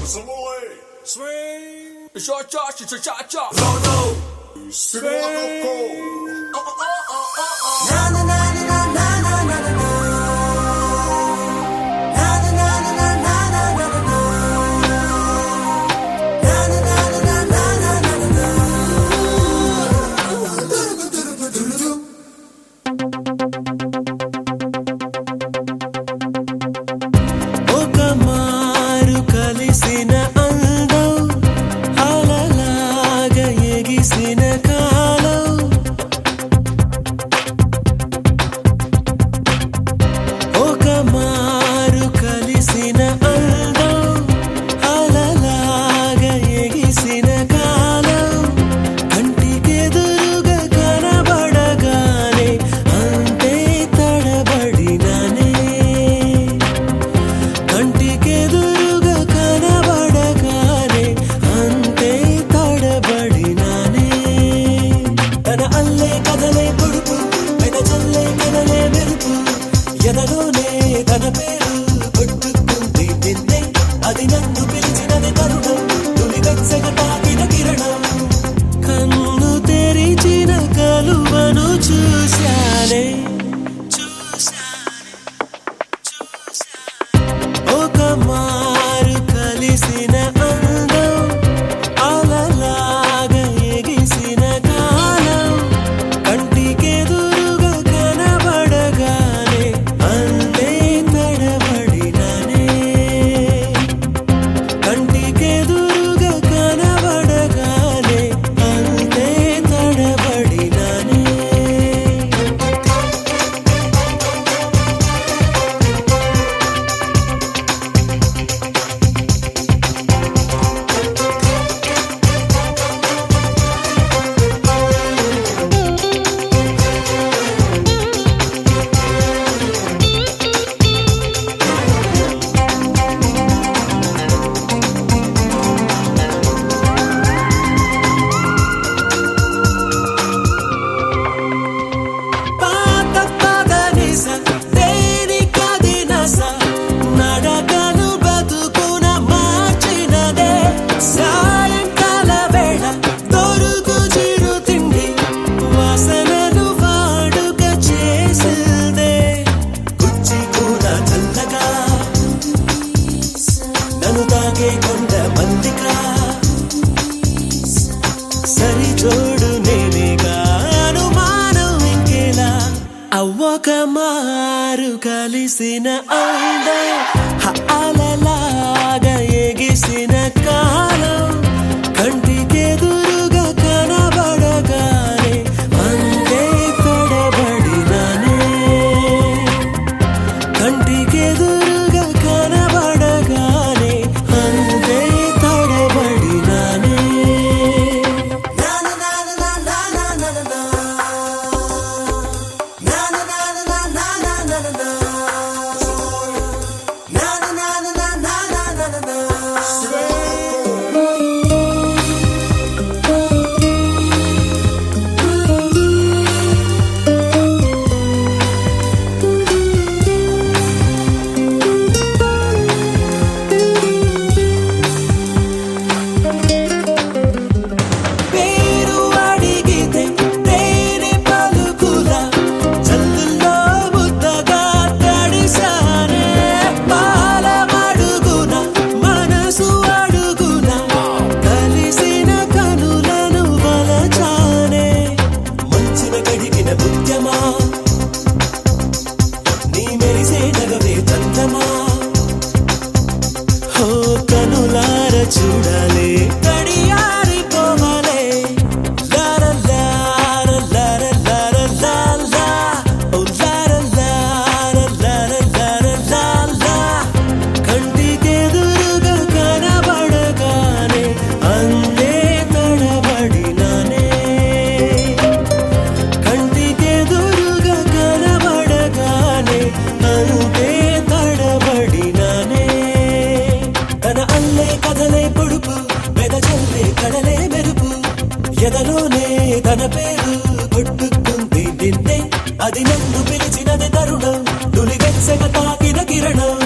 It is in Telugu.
Swing, cha-cha-cha-cha-cha. No, no. Swing. Na na na na na na na na na. ఒకమారు కలిసిన అందం అలలాగా ఎగిసిన కాలం కంటికెదురుగా కనబడగానే అంతే తడబడినానే కంటికెదురుగా కనబడగానే అంతే తడబడినానే చూడాలి తడియారిపోవాలే లారా లారా లారా లారా లాలా ఓ లారా లారా లారా లారా లాలా కంటికెదురుగా కనబడగానే అందే తడబడినానే కంటికెదురుగా కనబడగానే అందే తడబడినానే తన అల్లే కదలే పొడుపు మెదజల్లే కడలే మెరుపు ఎదలోనే తన పేరు కొట్టుకుంది నిన్నే అది నన్ను పిలిచినది తరుణం నులిగెచ్చగ తాకిన కిరణం